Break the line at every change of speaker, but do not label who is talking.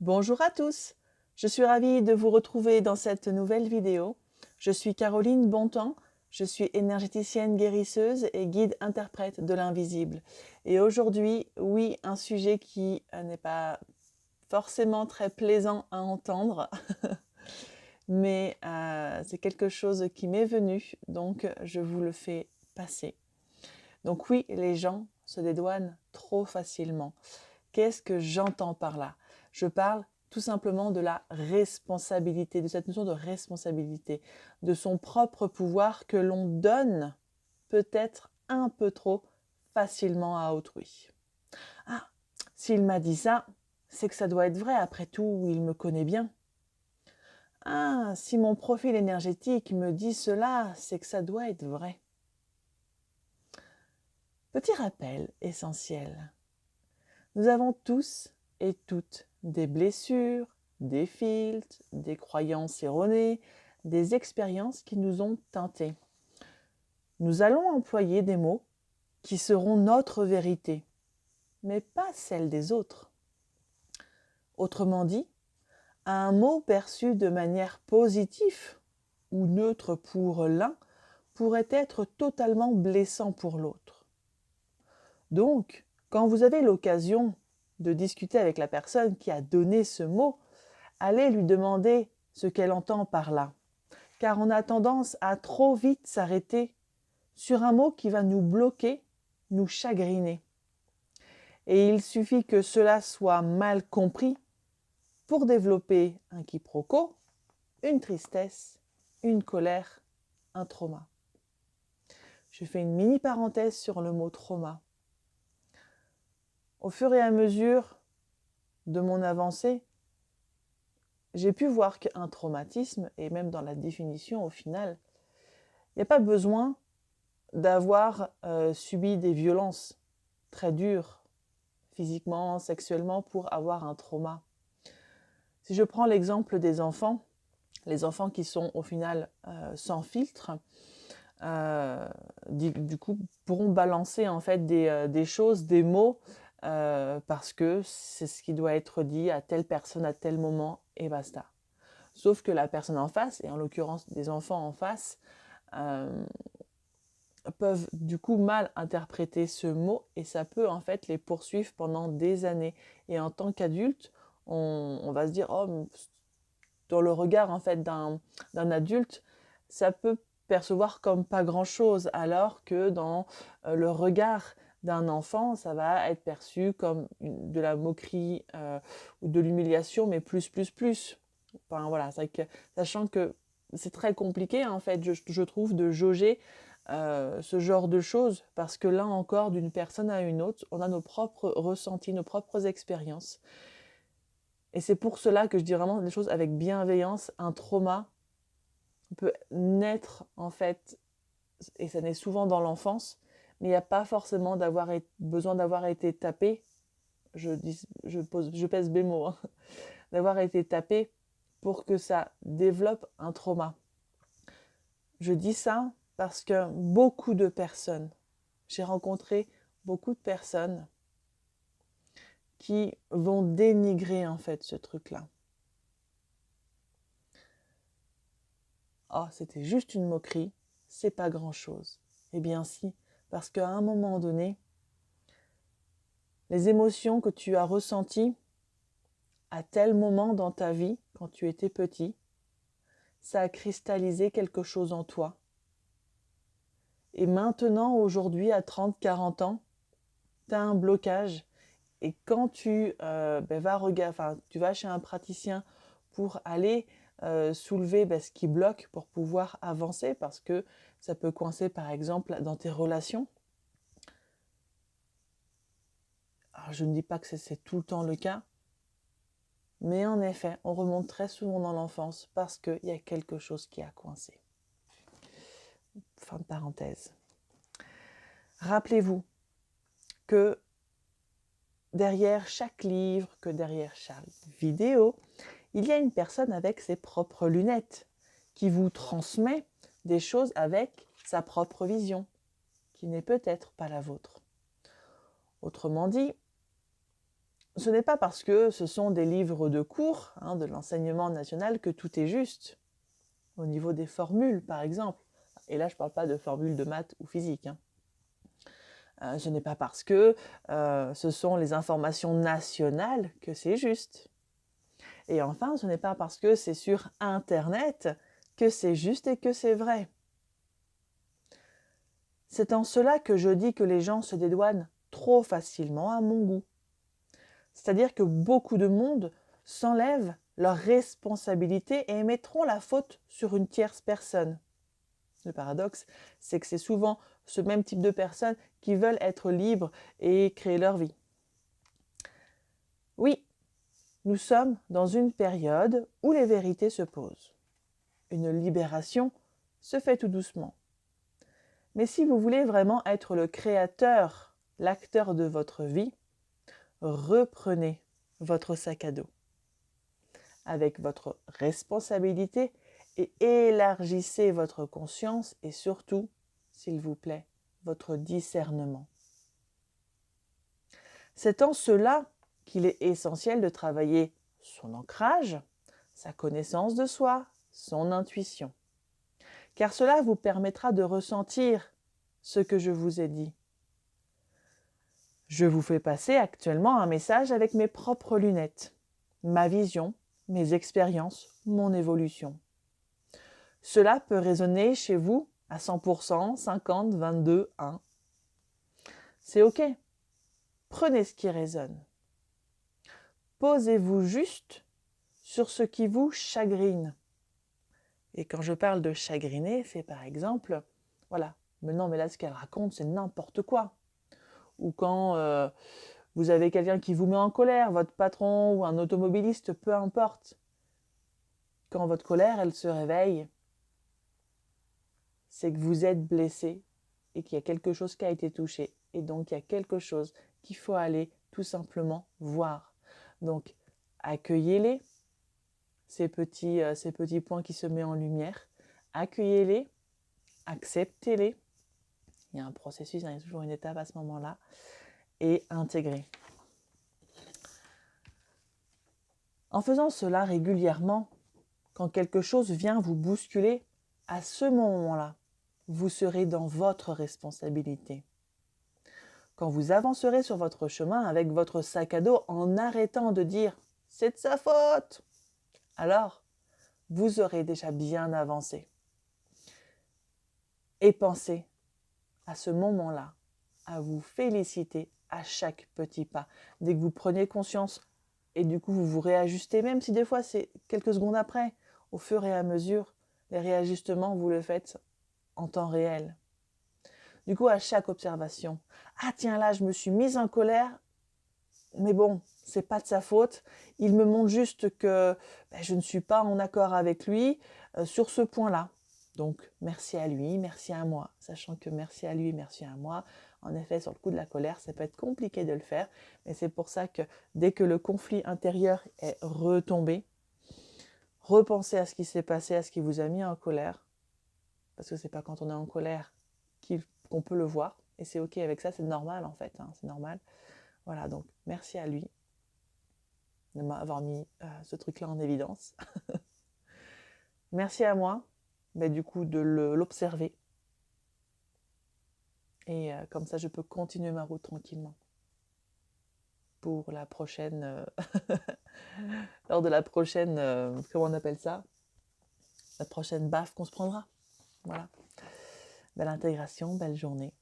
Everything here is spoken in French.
Bonjour à tous, je suis ravie de vous retrouver dans cette nouvelle vidéo. Je suis Caroline Bontemps, je suis énergéticienne guérisseuse et guide interprète de l'invisible. Et aujourd'hui, oui, un sujet qui n'est pas forcément très plaisant à entendre, mais c'est quelque chose qui m'est venu, donc je vous le fais passer. Donc oui, les gens se dédouanent trop facilement. Qu'est-ce que j'entends par là? Je parle tout simplement de la responsabilité, de cette notion de responsabilité, de son propre pouvoir que l'on donne peut-être un peu trop facilement à autrui. Ah, s'il m'a dit ça, c'est que ça doit être vrai, après tout, il me connaît bien. Ah, si mon profil énergétique me dit cela, c'est que ça doit être vrai. Petit rappel essentiel. Nous avons tous et toutes des blessures, des filtres, des croyances erronées, des expériences qui nous ont teintés. Nous allons employer des mots qui seront notre vérité, mais pas celle des autres. Autrement dit, un mot perçu de manière positive ou neutre pour l'un pourrait être totalement blessant pour l'autre. Donc, quand vous avez l'occasion de discuter avec la personne qui a donné ce mot, allez lui demander ce qu'elle entend par là. Car on a tendance à trop vite s'arrêter sur un mot qui va nous bloquer, nous chagriner. Et il suffit que cela soit mal compris pour développer un quiproquo, une tristesse, une colère, un trauma. Je fais une mini parenthèse sur le mot trauma. Au fur et à mesure de mon avancée, j'ai pu voir qu'un traumatisme, et même dans la définition au final, il n'y a pas besoin d'avoir subi des violences très dures, physiquement, sexuellement, pour avoir un trauma. Si je prends l'exemple des enfants, les enfants qui sont au final sans filtre, du coup pourront balancer en fait des choses, des mots, parce que c'est ce qui doit être dit à telle personne à tel moment et basta. Sauf que la personne en face, et en l'occurrence des enfants en face, peuvent du coup mal interpréter ce mot et ça peut en fait les poursuivre pendant des années. Et en tant qu'adulte, on va se dire, oh, dans le regard en fait d'un adulte, ça peut percevoir comme pas grand-chose, alors que dans le regard d'un enfant, ça va être perçu comme de la moquerie ou de l'humiliation, mais plus. Enfin, voilà, sachant que c'est très compliqué en fait, je trouve, de jauger ce genre de choses, parce que là encore, d'une personne à une autre, on a nos propres ressentis, nos propres expériences. Et c'est pour cela que je dis vraiment les choses avec bienveillance. Un trauma peut naître en fait, et ça naît souvent dans l'enfance, mais il n'y a pas forcément besoin d'avoir été tapé. Je pèse mes mots, hein, d'avoir été tapé pour que ça développe un trauma. Je dis ça parce que beaucoup de personnes, j'ai rencontré beaucoup de personnes qui vont dénigrer en fait ce truc-là. Oh, c'était juste une moquerie, c'est pas grand-chose. Eh bien si, parce qu'à un moment donné, les émotions que tu as ressenties à tel moment dans ta vie, quand tu étais petit, ça a cristallisé quelque chose en toi. Et maintenant, aujourd'hui, à 30, 40 ans, tu as un blocage. Et quand tu tu vas chez un praticien pour aller soulever ce qui bloque pour pouvoir avancer, parce que ça peut coincer par exemple dans tes relations. Alors je ne dis pas que c'est tout le temps le cas, mais en effet, on remonte très souvent dans l'enfance parce qu'il y a quelque chose qui a coincé. Fin de parenthèse. Rappelez-vous que derrière chaque livre, que derrière chaque vidéo, il y a une personne avec ses propres lunettes qui vous transmet des choses avec sa propre vision, qui n'est peut-être pas la vôtre. Autrement dit, ce n'est pas parce que ce sont des livres de cours de l'enseignement national que tout est juste. Au niveau des formules, par exemple. Et là, je ne parle pas de formules de maths ou physique. Ce n'est pas parce que ce sont les informations nationales que c'est juste. Et enfin, ce n'est pas parce que c'est sur Internet que c'est juste et que c'est vrai. C'est en cela que je dis que les gens se dédouanent trop facilement à mon goût. C'est-à-dire que beaucoup de monde s'enlève leurs responsabilités et mettront la faute sur une tierce personne. Le paradoxe, c'est que c'est souvent ce même type de personnes qui veulent être libres et créer leur vie. Oui, nous sommes dans une période où les vérités se posent. Une libération se fait tout doucement. Mais si vous voulez vraiment être le créateur, l'acteur de votre vie, reprenez votre sac à dos avec votre responsabilité et élargissez votre conscience et surtout, s'il vous plaît, votre discernement. C'est en cela qu'il est essentiel de travailler son ancrage, sa connaissance de soi, son intuition. Car cela vous permettra de ressentir ce que je vous ai dit. Je vous fais passer actuellement un message avec mes propres lunettes, ma vision, mes expériences, mon évolution. Cela peut résonner chez vous à 100%, 50, 22, 1. C'est OK. Prenez ce qui résonne. Posez-vous juste sur ce qui vous chagrine. Et quand je parle de chagriner, c'est par exemple, voilà, mais non, mais là, ce qu'elle raconte, c'est n'importe quoi. Ou quand vous avez quelqu'un qui vous met en colère, votre patron ou un automobiliste, peu importe. Quand votre colère, elle se réveille, c'est que vous êtes blessé et qu'il y a quelque chose qui a été touché. Et donc, il y a quelque chose qu'il faut aller tout simplement voir. Donc, accueillez-les, ces petits points qui se mettent en lumière. Accueillez-les, acceptez-les. Il y a un processus, il y a toujours une étape à ce moment-là. Et intégrez. En faisant cela régulièrement, quand quelque chose vient vous bousculer, à ce moment-là, vous serez dans votre responsabilité. Quand vous avancerez sur votre chemin avec votre sac à dos en arrêtant de dire « c'est de sa faute », alors vous aurez déjà bien avancé. Et pensez à ce moment-là à vous féliciter à chaque petit pas. Dès que vous prenez conscience et du coup vous vous réajustez, même si des fois c'est quelques secondes après, au fur et à mesure, les réajustements, vous le faites en temps réel. Du coup, à chaque observation, ah tiens là, je me suis mise en colère, mais bon, c'est pas de sa faute. Il me montre juste que je ne suis pas en accord avec lui sur ce point-là. Donc, merci à lui, merci à moi. Sachant que merci à lui, merci à moi, en effet, sur le coup de la colère, ça peut être compliqué de le faire. Mais c'est pour ça que dès que le conflit intérieur est retombé, repensez à ce qui s'est passé, à ce qui vous a mis en colère. Parce que c'est pas quand on est en colère qu'on peut le voir. Et c'est OK avec ça, c'est normal en fait, c'est normal. Voilà, donc merci à lui de m'avoir mis ce truc-là en évidence. Merci à moi, du coup, de l'observer. Et comme ça, je peux continuer ma route tranquillement. Pour la prochaine... lors de la prochaine... comment on appelle ça? La prochaine baffe qu'on se prendra. Voilà. Belle intégration, belle journée.